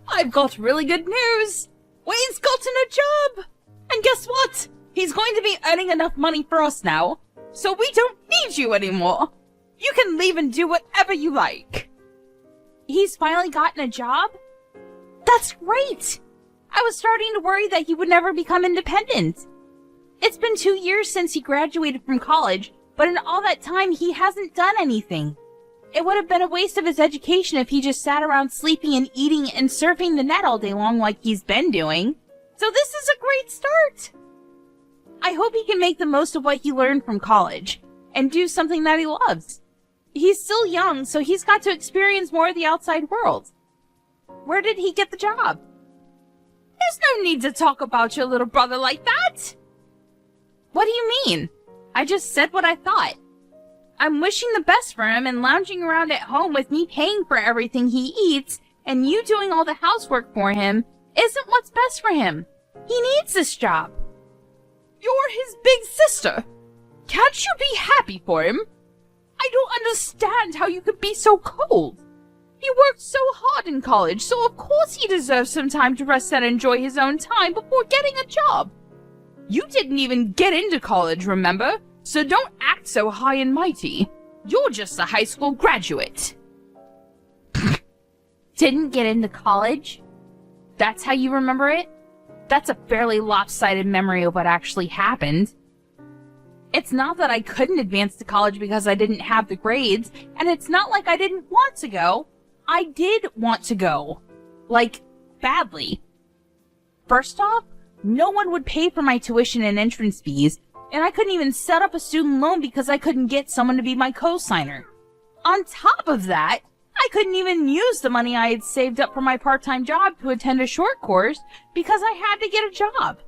I've got really good news. Wayne's gotten a job. And guess what? He's going to be earning enough money for us now, so we don't need you anymore. You can leave and do whatever you like. He's finally gotten a job? That's great. I was starting to worry that he would never become independent. It's been 2 years since he graduated from college, but in all that time he hasn't done anything. It would have been a waste of his education if he just sat around sleeping and eating and surfing the net all day long like he's been doing. So this is a great start. I hope he can make the most of what he learned from college and do something that he loves. He's still young, so he's got to experience more of the outside world. Where did he get the job? There's no need to talk about your little brother like that. What do you mean? I just said what I thought. I'm wishing the best for him, and lounging around at home with me paying for everything he eats and you doing all the housework for him isn't what's best for him. He needs this job. You're his big sister. Can't you be happy for him? I don't understand how you could be so cold. He worked so hard in college, so of course he deserves some time to rest and enjoy his own time before getting a job. You didn't even get into college, remember? So don't act so high and mighty. You're just a high school graduate. Didn't get into college? That's how you remember it? That's a fairly lopsided memory of what actually happened. It's not that I couldn't advance to college because I didn't have the grades, and it's not like I didn't want to go. I did want to go. Like, badly. First off, no one would pay for my tuition and entrance fees, and I couldn't even set up a student loan because I couldn't get someone to be my co-signer. On top of that, I couldn't even use the money I had saved up for my part-time job to attend a short course because I had to get a job.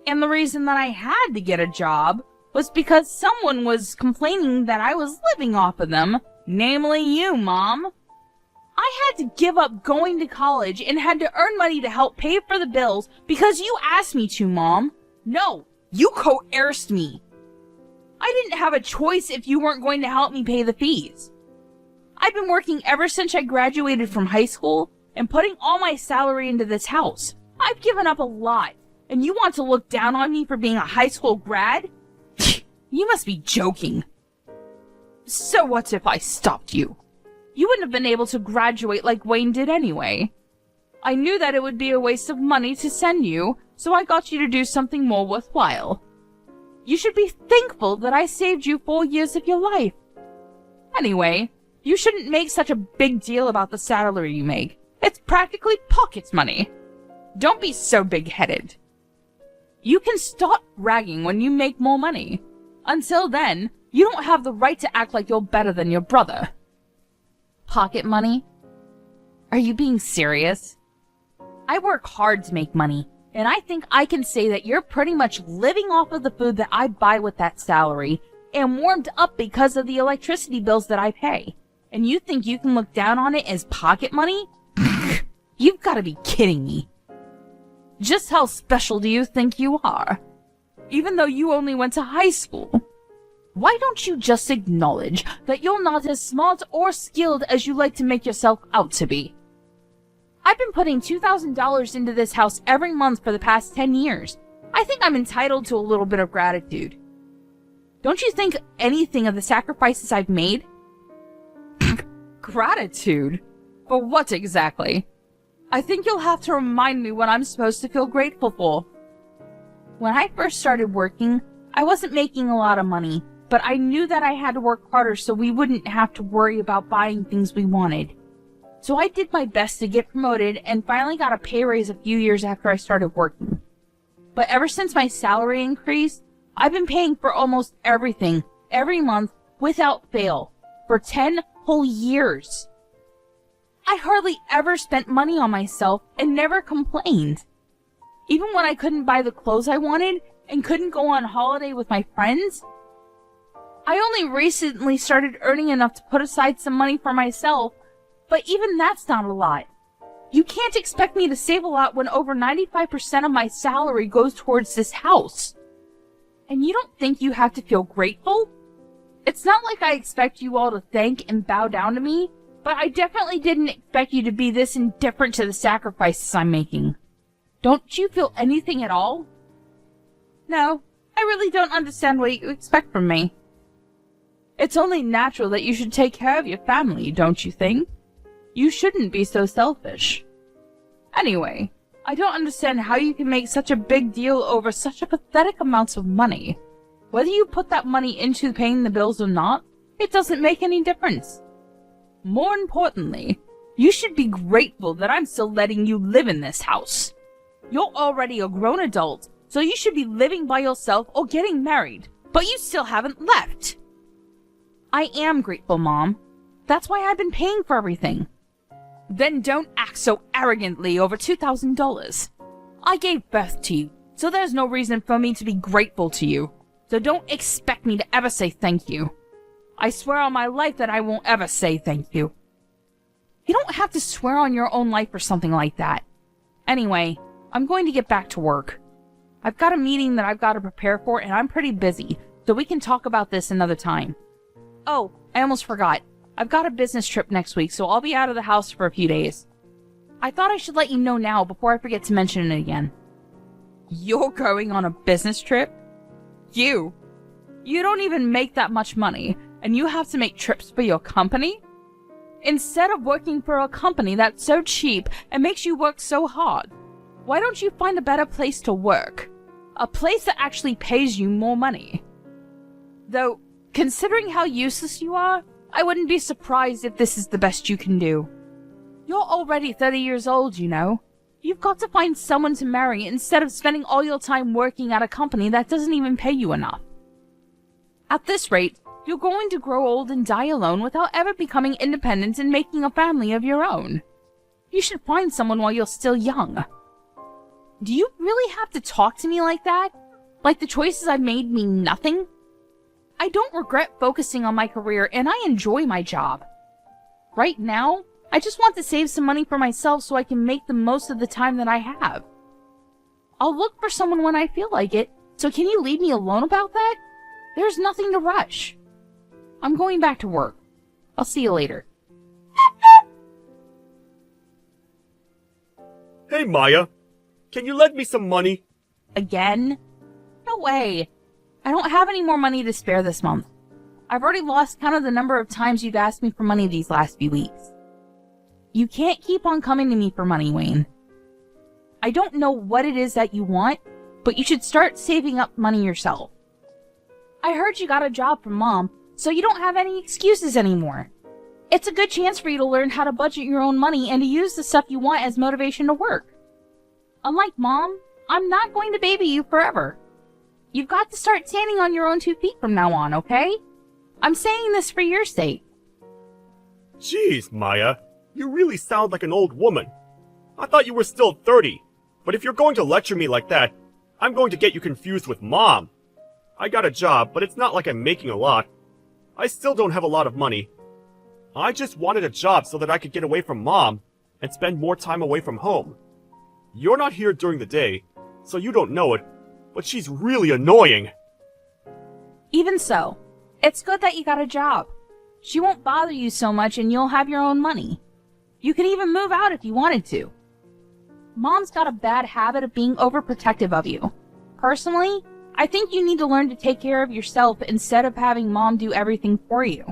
And the reason that I had to get a job was because someone was complaining that I was living off of them, namely you, Mom. I had to give up going to college and had to earn money to help pay for the bills because you asked me to, Mom. No, you coerced me. I didn't have a choice if you weren't going to help me pay the fees. I've been working ever since I graduated from high school and putting all my salary into this house. I've given up a lot, and you want to look down on me for being a high school grad? You must be joking. So what if I stopped you? You wouldn't have been able to graduate like Wayne did anyway. I knew that it would be a waste of money to send you, so I got you to do something more worthwhile. You should be thankful that I saved you 4 years of your life. Anyway, you shouldn't make such a big deal about the salary you make. It's practically pocket money. Don't be so big-headed. You can stop bragging when you make more money. Until then, you don't have the right to act like you're better than your brother. Pocket money? Are you being serious? I work hard to make money, and I think I can say that you're pretty much living off of the food that I buy with that salary and warmed up because of the electricity bills that I pay. And you think you can look down on it as pocket money? You've got to be kidding me. Just how special do you think you are? Even though you only went to high school. Why don't you just acknowledge that you're not as smart or skilled as you like to make yourself out to be? I've been putting $2,000 into this house every month for the past 10 years. I think I'm entitled to a little bit of gratitude. Don't you think anything of the sacrifices I've made? Gratitude? For what exactly? I think you'll have to remind me what I'm supposed to feel grateful for. When I first started working, I wasn't making a lot of money, but I knew that I had to work harder so we wouldn't have to worry about buying things we wanted. So I did my best to get promoted and finally got a pay raise a few years after I started working. But ever since my salary increased, I've been paying for almost everything, every month, without fail, for 10 whole years. I hardly ever spent money on myself and never complained. Even when I couldn't buy the clothes I wanted and couldn't go on holiday with my friends. I only recently started earning enough to put aside some money for myself, but even that's not a lot. You can't expect me to save a lot when over 95% of my salary goes towards this house. And you don't think you have to feel grateful? It's not like I expect you all to thank and bow down to me, But I definitely didn't expect you to be this indifferent to the sacrifices I'm making. Don't you feel anything at all? No, I really don't understand what you expect from me. It's only natural that you should take care of your family, don't you think? You shouldn't be so selfish. Anyway, I don't understand how you can make such a big deal over such a pathetic amount of money. Whether you put that money into paying the bills or not, it doesn't make any difference. More importantly, you should be grateful that I'm still letting you live in this house. You're already a grown adult, so you should be living by yourself or getting married, but you still haven't left. I am grateful, Mom. That's why I've been paying for everything. Then don't act so arrogantly over $2,000. I gave birth to you, so there's no reason for me to be grateful to you. So don't expect me to ever say thank you. I swear on my life that I won't ever say thank you. You don't have to swear on your own life or something like that. Anyway, I'm going to get back to work. I've got a meeting that I've got to prepare for, and I'm pretty busy, so we can talk about this another time. Oh, I almost forgot. I've got a business trip next week, so I'll be out of the house for a few days. I thought I should let you know now before I forget to mention it again. You're going on a business trip? You don't even make that much money, and you have to make trips for your company? Instead of working for a company that's so cheap and makes you work so hard, why don't you find a better place to work? A place that actually pays you more money. Though, considering how useless you are, I wouldn't be surprised if this is the best you can do. You're already 30 years old, you know. You've got to find someone to marry instead of spending all your time working at a company that doesn't even pay you enough. At this rate, you're going to grow old and die alone without ever becoming independent and making a family of your own. You should find someone while you're still young. Do you really have to talk to me like that? Like the choices I've made mean nothing? I don't regret focusing on my career, and I enjoy my job. Right now, I just want to save some money for myself so I can make the most of the time that I have. I'll look for someone when I feel like it, so can you leave me alone about that? There's nothing to rush. I'm going back to work. I'll see you later. Hey, Maya. Can you lend me some money? Again? No way. I don't have any more money to spare this month. I've already lost count of the number of times you've asked me for money these last few weeks. You can't keep on coming to me for money, Wayne. I don't know what it is that you want, but you should start saving up money yourself. I heard you got a job from Mom, so you don't have any excuses anymore. It's a good chance for you to learn how to budget your own money and to use the stuff you want as motivation to work. Unlike Mom, I'm not going to baby you forever. You've got to start standing on your own 2 feet from now on, okay? I'm saying this for your sake. Jeez, Maya. You really sound like an old woman. I thought you were still 30. But if you're going to lecture me like that, I'm going to get you confused with Mom. I got a job, but it's not like I'm making a lot. I still don't have a lot of money. I just wanted a job so that I could get away from Mom and spend more time away from home. You're not here during the day, so you don't know it, but she's really annoying. Even so, it's good that you got a job. She won't bother you so much and you'll have your own money. You can even move out if you wanted to. Mom's got a bad habit of being overprotective of you. Personally, I think you need to learn to take care of yourself instead of having Mom do everything for you.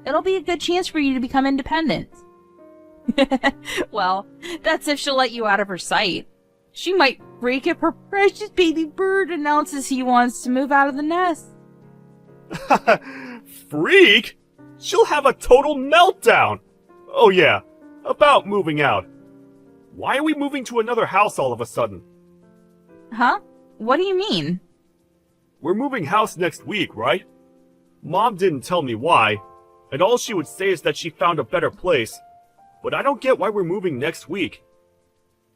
It'll be a good chance for you to become independent. Well, that's if she'll let you out of her sight. She might freak if her precious baby bird announces he wants to move out of the nest. Freak? She'll have a total meltdown. Oh yeah, about moving out. Why are we moving to another house all of a sudden? Huh? What do you mean? We're moving house next week, right? Mom didn't tell me why, and all she would say is that she found a better place. But I don't get why we're moving next week.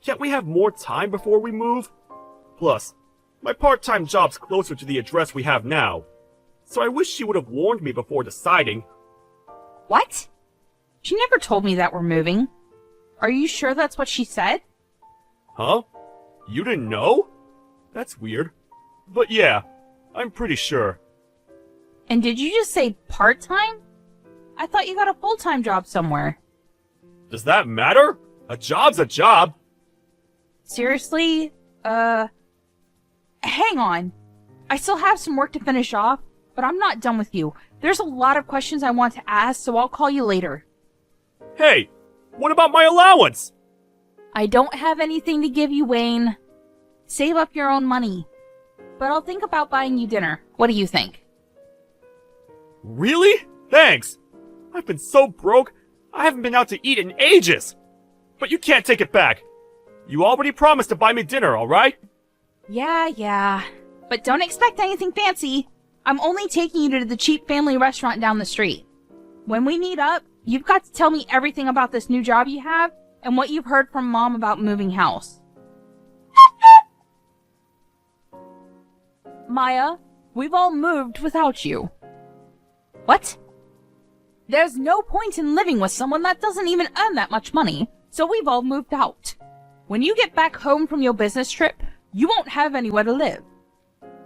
Can't we have more time before we move? Plus, my part-time job's closer to the address we have now, so I wish she would have warned me before deciding. What? She never told me that we're moving. Are you sure that's what she said? Huh? You didn't know? That's weird. But yeah, I'm pretty sure. And did you just say part-time? I thought you got a full-time job somewhere. Does that matter? A job's a job. Seriously? Hang on. I still have some work to finish off, but I'm not done with you. There's a lot of questions I want to ask, so I'll call you later. Hey, what about my allowance? I don't have anything to give you, Wayne. Save up your own money. But I'll think about buying you dinner. What do you think? Really? Thanks. I've been so broke, I haven't been out to eat in ages. But you can't take it back. You already promised to buy me dinner, alright? Yeah. But don't expect anything fancy. I'm only taking you to the cheap family restaurant down the street. When we meet up, you've got to tell me everything about this new job you have and what you've heard from Mom about moving house. Maya, we've all moved without you. What? There's no point in living with someone that doesn't even earn that much money, so we've all moved out. When you get back home from your business trip, you won't have anywhere to live.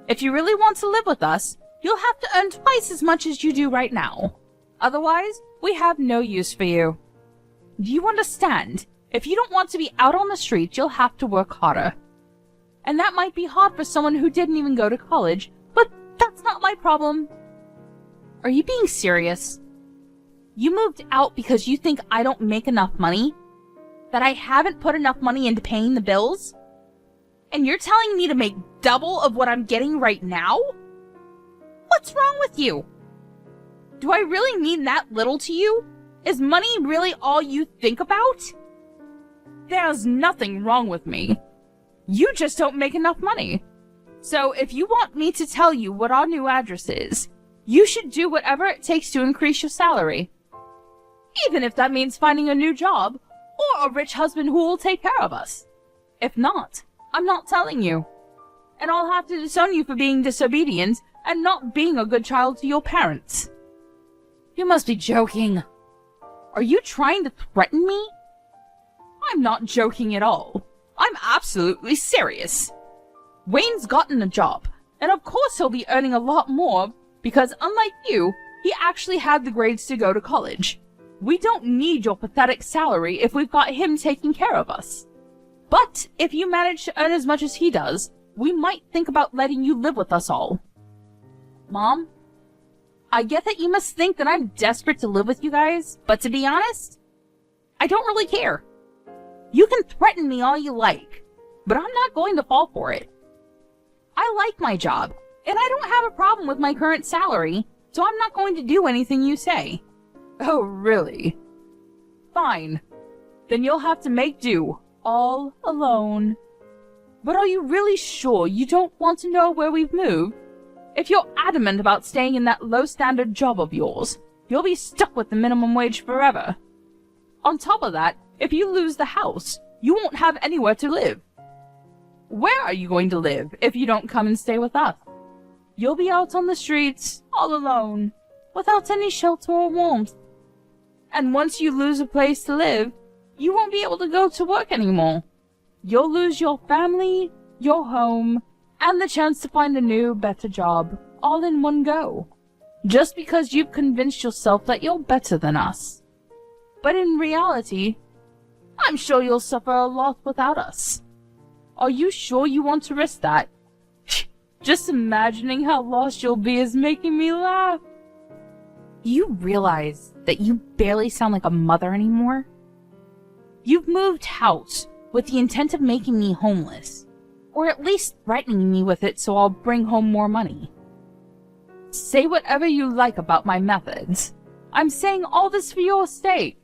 If you really want to live with us, you'll have to earn twice as much as you do right now. Otherwise, we have no use for you. Do you understand? If you don't want to be out on the street, you'll have to work harder. And that might be hard for someone who didn't even go to college, but that's not my problem. Are you being serious? You moved out because you think I don't make enough money? That I haven't put enough money into paying the bills? And you're telling me to make double of what I'm getting right now? What's wrong with you? Do I really mean that little to you? Is money really all you think about? There's nothing wrong with me. You just don't make enough money. So if you want me to tell you what our new address is, you should do whatever it takes to increase your salary. Even if that means finding a new job, or a rich husband who will take care of us. If not, I'm not telling you. And I'll have to disown you for being disobedient and not being a good child to your parents. You must be joking. Are you trying to threaten me? I'm not joking at all. I'm absolutely serious. Wayne's gotten a job, and of course he'll be earning a lot more because unlike you, he actually had the grades to go to college. We don't need your pathetic salary if we've got him taking care of us. But if you manage to earn as much as he does, we might think about letting you live with us all. Mom, I get that you must think that I'm desperate to live with you guys, but to be honest, I don't really care. You can threaten me all you like, but I'm not going to fall for it. I like my job, and I don't have a problem with my current salary, so I'm not going to do anything you say. Oh, really? Fine. Then you'll have to make do, all alone. But are you really sure you don't want to know where we've moved? If you're adamant about staying in that low-standard job of yours, you'll be stuck with the minimum wage forever. On top of that, if you lose the house, you won't have anywhere to live. Where are you going to live if you don't come and stay with us? You'll be out on the streets, all alone, without any shelter or warmth. And once you lose a place to live, you won't be able to go to work anymore. You'll lose your family, your home, and the chance to find a new, better job, all in one go. Just because you've convinced yourself that you're better than us. But in reality, I'm sure you'll suffer a lot without us. Are you sure you want to risk that? Just imagining how lost you'll be is making me laugh. Do you realize that you barely sound like a mother anymore? You've moved house with the intent of making me homeless, or at least threatening me with it so I'll bring home more money. Say whatever you like about my methods. I'm saying all this for your sake.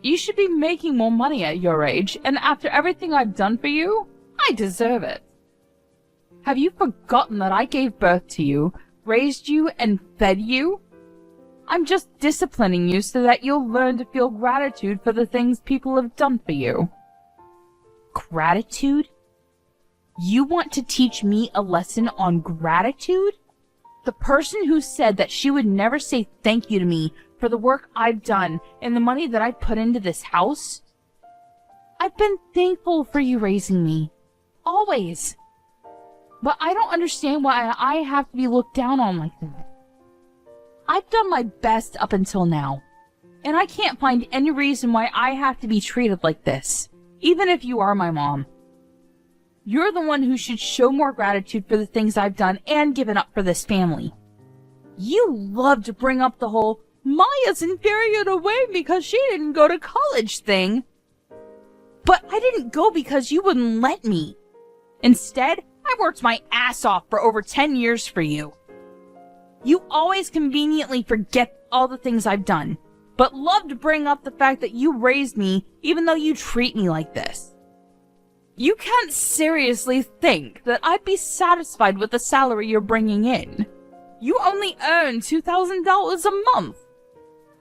You should be making more money at your age, and after everything I've done for you, I deserve it. Have you forgotten that I gave birth to you, raised you, and fed you? I'm just disciplining you so that you'll learn to feel gratitude for the things people have done for you. Gratitude? You want to teach me a lesson on gratitude? The person who said that she would never say thank you to me for the work I've done and the money that I put into this house? I've been thankful for you raising me. Always. But I don't understand why I have to be looked down on like that. I've done my best up until now, And I can't find any reason why I have to be treated like this, even if you are my mom. You're the one who should show more gratitude for the things I've done and given up for this family. You love to bring up the whole, Maya's inferior to Wayne because she didn't go to college thing. But I didn't go because you wouldn't let me. Instead, I worked my ass off for over 10 years for you. You always conveniently forget all the things I've done, but love to bring up the fact that you raised me even though you treat me like this. You can't seriously think that I'd be satisfied with the salary you're bringing in. You only earn $2,000 a month.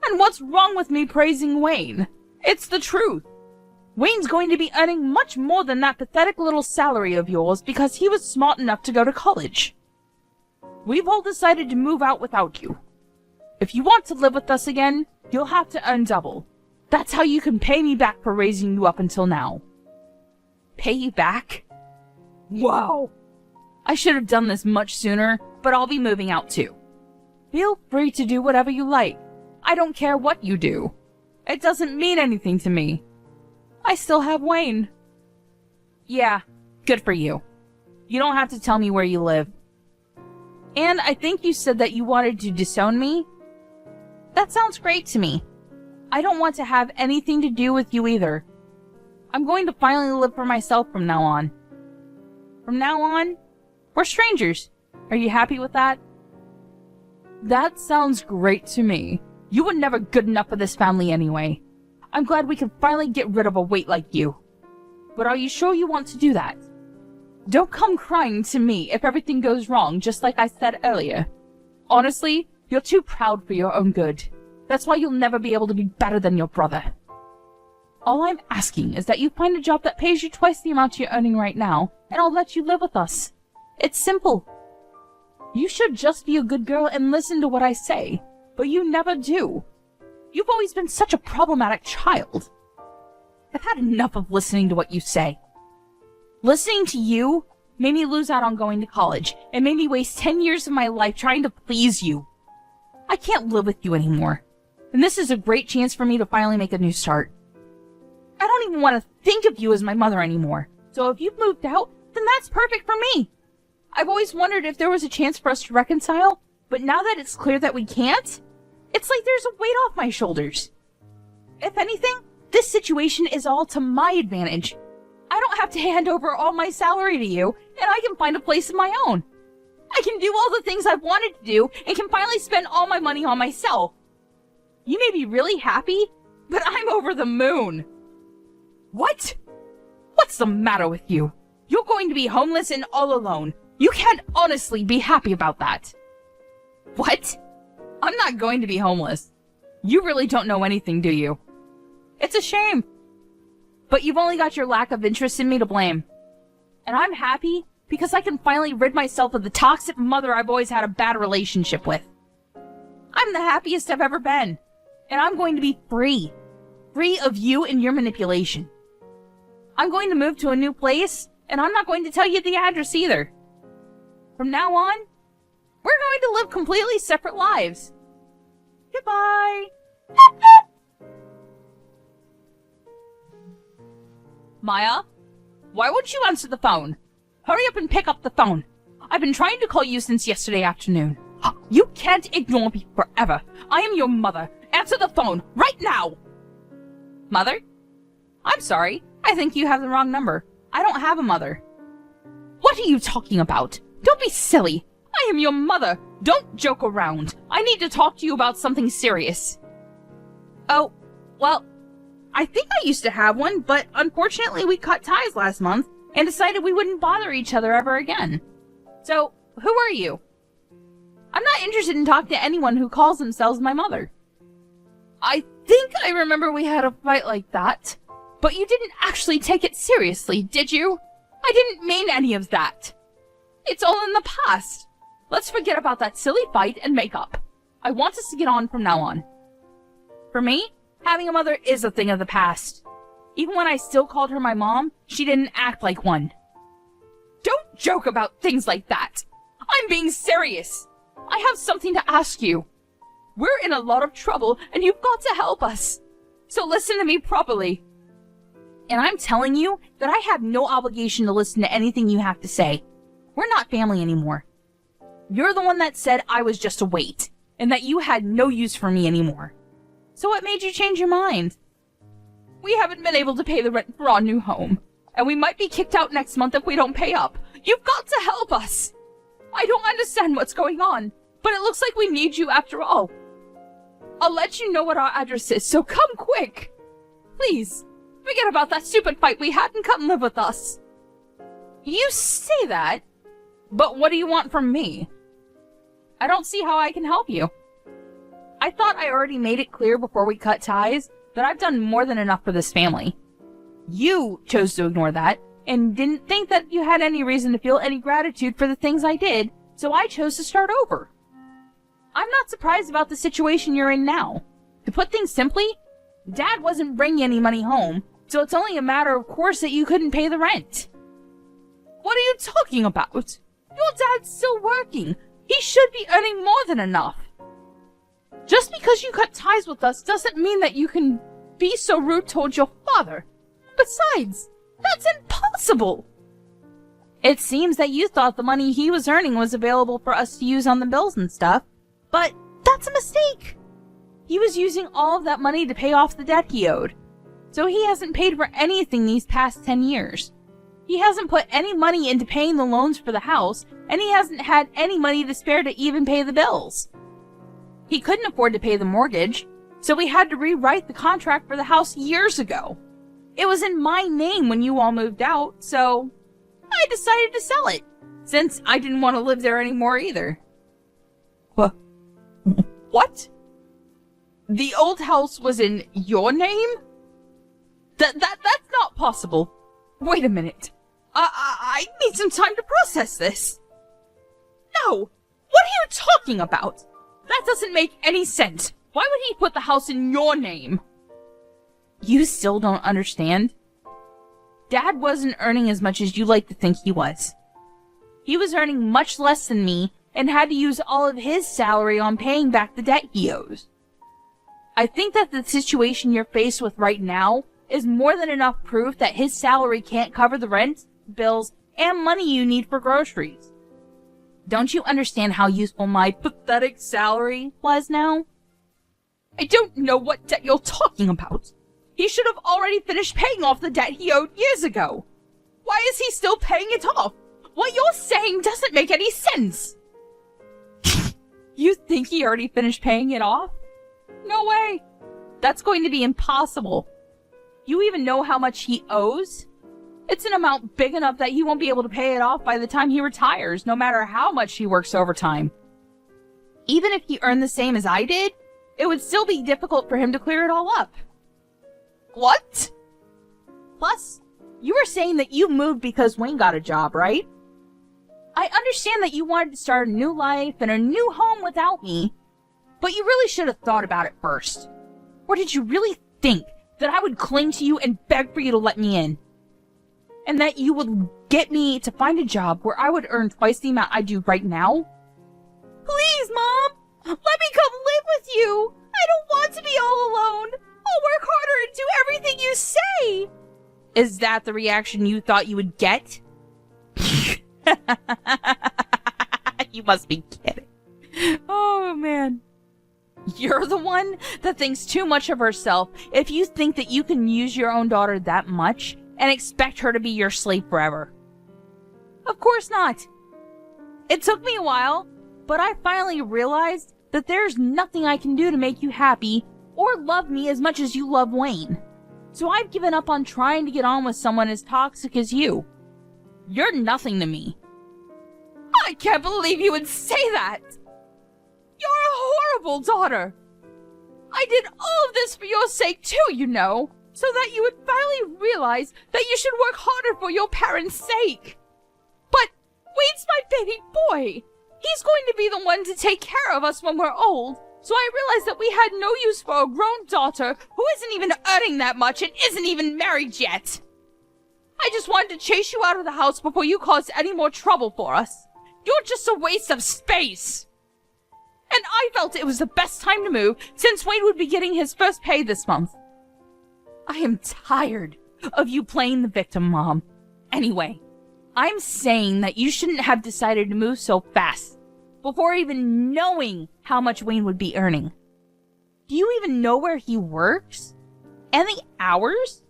And what's wrong with me praising Wayne? It's the truth. Wayne's going to be earning much more than that pathetic little salary of yours because he was smart enough to go to college. We've all decided to move out without you. If you want to live with us again, you'll have to earn double. That's how you can pay me back for raising you up until now. Pay you back? Wow. I should have done this much sooner, but I'll be moving out too. Feel free to do whatever you like. I don't care what you do. It doesn't mean anything to me. I still have Wayne. Yeah, good for you. You don't have to tell me where you live. And I think you said that you wanted to disown me? That sounds great to me. I don't want to have anything to do with you either. I'm going to finally live for myself from now on. From now on, we're strangers. Are you happy with that? That sounds great to me. You were never good enough for this family anyway. I'm glad we can finally get rid of a weight like you. But are you sure you want to do that? Don't come crying to me if everything goes wrong, just like I said earlier. Honestly, you're too proud for your own good. That's why you'll never be able to be better than your brother. All I'm asking is that you find a job that pays you twice the amount you're earning right now, and I'll let you live with us. It's simple. You should just be a good girl and listen to what I say, but you never do. You've always been such a problematic child. I've had enough of listening to what you say. Listening to you made me lose out on going to college and made me waste 10 years of my life trying to please you. I can't live with you anymore, and this is a great chance for me to finally make a new start. I don't even want to think of you as my mother anymore, so if you've moved out, then that's perfect for me. I've always wondered if there was a chance for us to reconcile, but now that it's clear that we can't, it's like there's a weight off my shoulders. If anything, this situation is all to my advantage. I don't have to hand over all my salary to you, and I can find a place of my own. I can do all the things I've wanted to do, and can finally spend all my money on myself. You may be really happy, but I'm over the moon. What? What's the matter with you? You're going to be homeless and all alone. You can't honestly be happy about that. What? I'm not going to be homeless. You really don't know anything, do you? It's a shame. But you've only got your lack of interest in me to blame. And I'm happy because I can finally rid myself of the toxic mother I've always had a bad relationship with. I'm the happiest I've ever been. And I'm going to be free. Free of you and your manipulation. I'm going to move to a new place, and I'm not going to tell you the address either. From now on, we're going to live completely separate lives. Goodbye. Maya, why won't you answer the phone? Hurry up and pick up the phone. I've been trying to call you since yesterday afternoon. You can't ignore me forever. I am your mother. Answer the phone right now. Mother? I'm sorry. I think you have the wrong number. I don't have a mother. What are you talking about? Don't be silly. I am your mother. Don't joke around. I need to talk to you about something serious. Oh, well, I think I used to have one, but unfortunately we cut ties last month and decided we wouldn't bother each other ever again. So, who are you? I'm not interested in talking to anyone who calls themselves my mother. I think I remember we had a fight like that, but you didn't actually take it seriously, did you? I didn't mean any of that. It's all in the past. Let's forget about that silly fight and make up. I want us to get on from now on. For me, having a mother is a thing of the past. Even when I still called her my mom, she didn't act like one. Don't joke about things like that. I'm being serious. I have something to ask you. We're in a lot of trouble, and you've got to help us. So listen to me properly. And I'm telling you that I have no obligation to listen to anything you have to say. We're not family anymore. You're the one that said I was just a weight, and that you had no use for me anymore. So what made you change your mind? We haven't been able to pay the rent for our new home, and we might be kicked out next month if we don't pay up. You've got to help us. I don't understand what's going on, but it looks like we need you after all. I'll let you know what our address is, so come quick. Please, forget about that stupid fight we had and come live with us. You say that, but what do you want from me? I don't see how I can help you. I thought I already made it clear before we cut ties that I've done more than enough for this family. You chose to ignore that and didn't think that you had any reason to feel any gratitude for the things I did, so I chose to start over. I'm not surprised about the situation you're in now. To put things simply, Dad wasn't bringing any money home, so it's only a matter of course that you couldn't pay the rent. What are you talking about? Your dad's still working. He should be earning more than enough. Just because you cut ties with us doesn't mean that you can be so rude towards your father. Besides, that's impossible. It seems that you thought the money he was earning was available for us to use on the bills and stuff, but that's a mistake. He was using all of that money to pay off the debt he owed, so he hasn't paid for anything these past 10 years. He hasn't put any money into paying the loans for the house, and he hasn't had any money to spare to even pay the bills. He couldn't afford to pay the mortgage, so we had to rewrite the contract for the house years ago. It was in my name when you all moved out, so I decided to sell it, since I didn't want to live there anymore either. What? The old house was in your name? That's not possible. Wait a minute. I need some time to process this. No! What are you talking about? That doesn't make any sense. Why would he put the house in your name? You still don't understand? Dad wasn't earning as much as you like to think he was. He was earning much less than me and had to use all of his salary on paying back the debt he owes. I think that the situation you're faced with right now is more than enough proof that his salary can't cover the rent, bills, and money you need for groceries. Don't you understand how useful my pathetic salary was now? I don't know what debt you're talking about. He should have already finished paying off the debt he owed years ago. Why is he still paying it off? What you're saying doesn't make any sense. You think he already finished paying it off? No way. That's going to be impossible. You even know how much he owes? It's an amount big enough that he won't be able to pay it off by the time he retires, no matter how much he works overtime. Even if he earned the same as I did, it would still be difficult for him to clear it all up. What? Plus, you were saying that you moved because Wayne got a job, right? I understand that you wanted to start a new life and a new home without me, but you really should have thought about it first. Or did you really think that I would cling to you and beg for you to let me in? And that you would get me to find a job where I would earn twice the amount I do right now? Please, Mom! Let me come live with you! I don't want to be all alone! I'll work harder and do everything you say! Is that the reaction you thought you would get? You must be kidding. Oh, man. You're the one that thinks too much of herself if you think that you can use your own daughter that much and expect her to be your slave forever. Of course not. It took me a while, but I finally realized that there's nothing I can do to make you happy or love me as much as you love Wayne. So I've given up on trying to get on with someone as toxic as you. You're nothing to me. I can't believe you would say that! You're a horrible daughter! I did all of this for your sake too, you know, so that you would finally realize that you should work harder for your parents' sake. But Wayne's my baby boy! He's going to be the one to take care of us when we're old, so I realized that we had no use for a grown daughter who isn't even earning that much and isn't even married yet. I just wanted to chase you out of the house before you caused any more trouble for us. You're just a waste of space. and I felt it was the best time to move since Wayne would be getting his first pay this month. I am tired of you playing the victim, Mom. Anyway, I'm saying that you shouldn't have decided to move so fast before even knowing how much Wayne would be earning. Do you even know where he works? And the hours?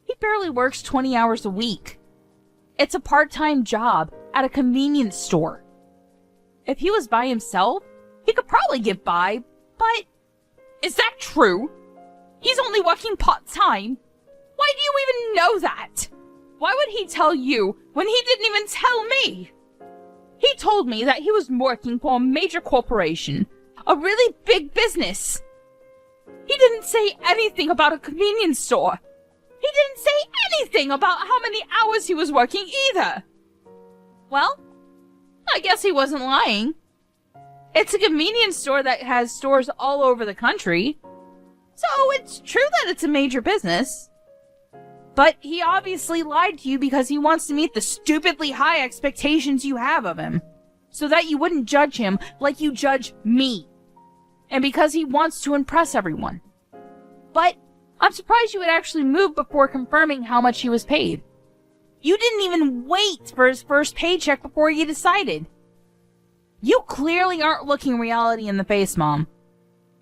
He barely works 20 hours a week. It's a part-time job at a convenience store. If he was by himself, he could probably get by, but is that true? He's only working part-time. Why do you even know that? Why would he tell you when he didn't even tell me? He told me that he was working for a major corporation, a really big business. He didn't say anything about a convenience store. He didn't say anything about how many hours he was working either. Well, I guess he wasn't lying. It's a convenience store that has stores all over the country. So it's true that it's a major business. But he obviously lied to you because he wants to meet the stupidly high expectations you have of him, so that you wouldn't judge him like you judge me. And because he wants to impress everyone. But I'm surprised you would actually move before confirming how much he was paid. You didn't even wait for his first paycheck before you decided. You clearly aren't looking reality in the face, Mom.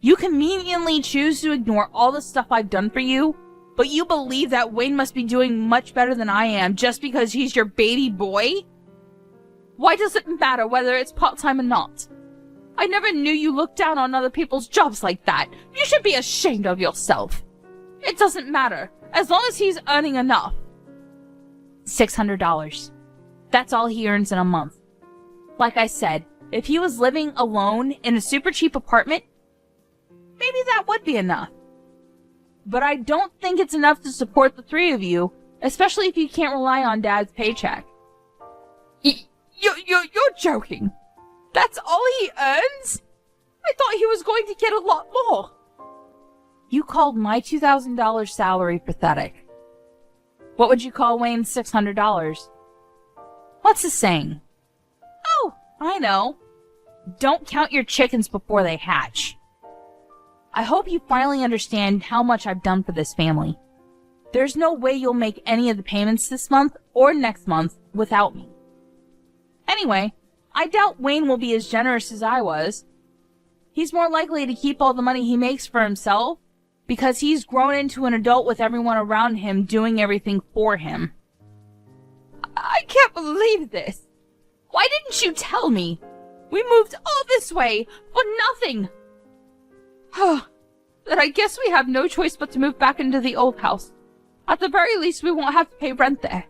You conveniently choose to ignore all the stuff I've done for you, but you believe that Wayne must be doing much better than I am just because he's your baby boy? Why does it matter whether it's part-time or not? I never knew you looked down on other people's jobs like that. You should be ashamed of yourself. It doesn't matter, as long as he's earning enough. $600. That's all he earns in a month. Like I said, if he was living alone in a super cheap apartment, maybe that would be enough. But I don't think it's enough to support the three of you, especially if you can't rely on Dad's paycheck. You're joking. That's all he earns? I thought he was going to get a lot more. You called my $2,000 salary pathetic. What would you call Wayne's $600? What's the saying? Oh, I know. Don't count your chickens before they hatch. I hope you finally understand how much I've done for this family. There's no way you'll make any of the payments this month or next month without me. Anyway, I doubt Wayne will be as generous as I was. He's more likely to keep all the money he makes for himself because he's grown into an adult with everyone around him doing everything for him. I can't believe this. Why didn't you tell me? We moved all this way for nothing. Then I guess we have no choice but to move back into the old house. At the very least, we won't have to pay rent there.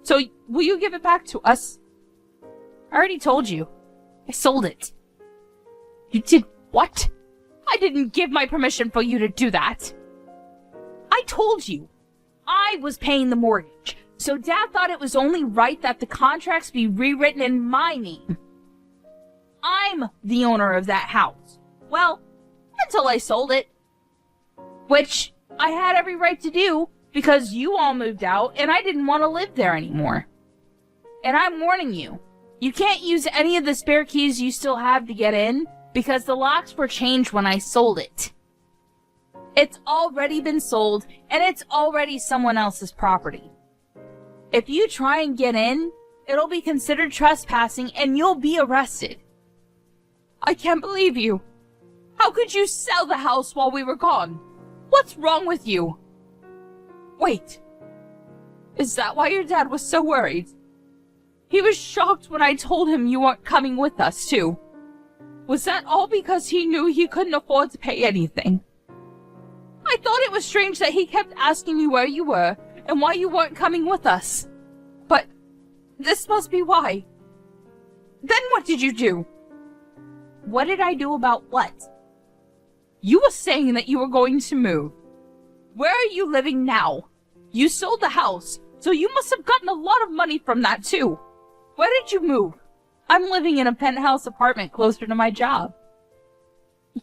So, will you give it back to us? I already told you. I sold it. You did what? I didn't give my permission for you to do that. I told you. I was paying the mortgage, so Dad thought it was only right that the contracts be rewritten in my name. I'm the owner of that house. Well, until I sold it. Which I had every right to do because you all moved out and I didn't want to live there anymore. And I'm warning you, you can't use any of the spare keys you still have to get in because the locks were changed when I sold it. It's already been sold and it's already someone else's property. If you try and get in, it'll be considered trespassing and you'll be arrested. I can't believe you. How could you sell the house while we were gone? What's wrong with you? Wait. Is that why your dad was so worried? He was shocked when I told him you weren't coming with us, too. Was that all because he knew he couldn't afford to pay anything? I thought it was strange that he kept asking me where you were and why you weren't coming with us. But this must be why. Then what did you do? What did I do about what? You were saying that you were going to move. Where are you living now? You sold the house, so you must have gotten a lot of money from that too. Where did you move? I'm living in a penthouse apartment closer to my job.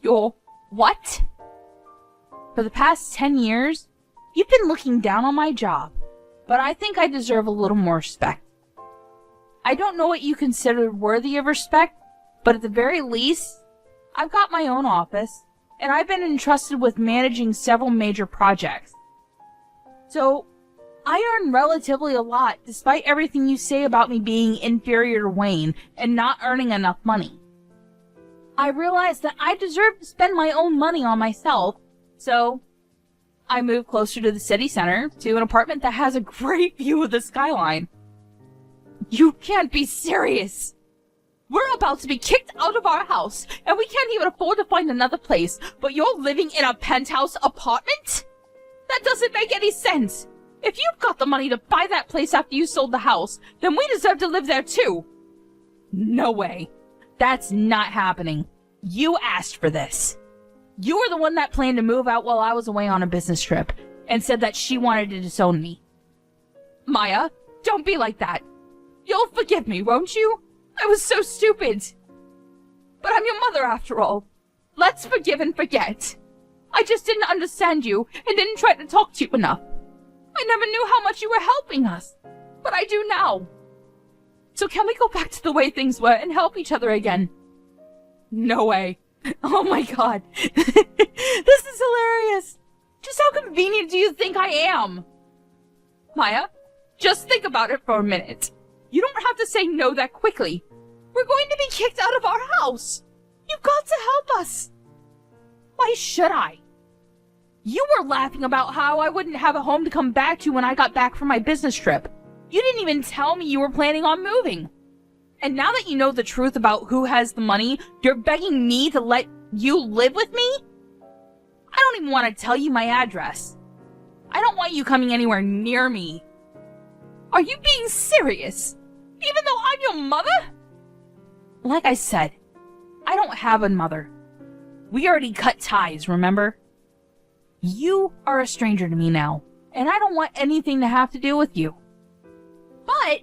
Your what? For the past 10 years, you've been looking down on my job, but I think I deserve a little more respect. I don't know what you consider worthy of respect, but at the very least, I've got my own office, and I've been entrusted with managing several major projects. So, I earn relatively a lot, despite everything you say about me being inferior to Wayne and not earning enough money. I realize that I deserve to spend my own money on myself, so I moved closer to the city center, to an apartment that has a great view of the skyline. You can't be serious! We're about to be kicked out of our house, and we can't even afford to find another place, but you're living in a penthouse apartment? That doesn't make any sense! If you've got the money to buy that place after you sold the house, then we deserve to live there too! No way. That's not happening. You asked for this. You were the one that planned to move out while I was away on a business trip, and said that she wanted to disown me. Maya, don't be like that. You'll forgive me, won't you? I was so stupid. But I'm your mother after all. Let's forgive and forget. I just didn't understand you and didn't try to talk to you enough. I never knew how much you were helping us, but I do now. So can we go back to the way things were and help each other again? No way. Oh my god. This is hilarious. Just how convenient do you think I am? Maya, just think about it for a minute. You don't have to say no that quickly. We're going to be kicked out of our house. You've got to help us. Why should I? You were laughing about how I wouldn't have a home to come back to when I got back from my business trip. You didn't even tell me you were planning on moving. And now that you know the truth about who has the money, you're begging me to let you live with me? I don't even want to tell you my address. I don't want you coming anywhere near me. Are you being serious? Even though I'm your mother? Like I said, I don't have a mother. We already cut ties, remember? You are a stranger to me now, and I don't want anything to have to do with you. But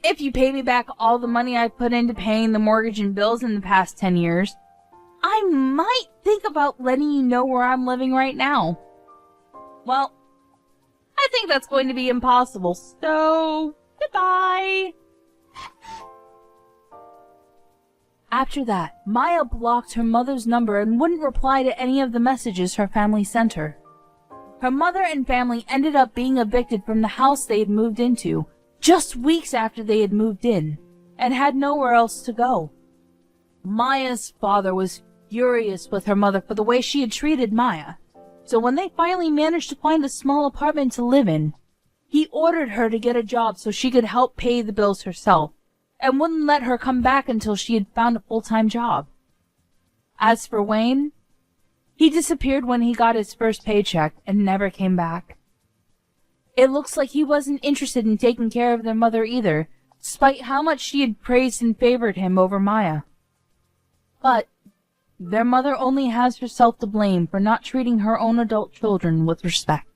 if you pay me back all the money I've put into paying the mortgage and bills in the past 10 years, I might think about letting you know where I'm living right now. Well, I think that's going to be impossible, so goodbye. After that, Maya blocked her mother's number and wouldn't reply to any of the messages her family sent her. Her mother and family ended up being evicted from the house they had moved into just weeks after they had moved in, and had nowhere else to go. Maya's father was furious with her mother for the way she had treated Maya, so when they finally managed to find a small apartment to live in, he ordered her to get a job so she could help pay the bills herself, and wouldn't let her come back until she had found a full-time job. As for Wayne, he disappeared when he got his first paycheck and never came back. It looks like he wasn't interested in taking care of their mother either, despite how much she had praised and favored him over Maya. But their mother only has herself to blame for not treating her own adult children with respect.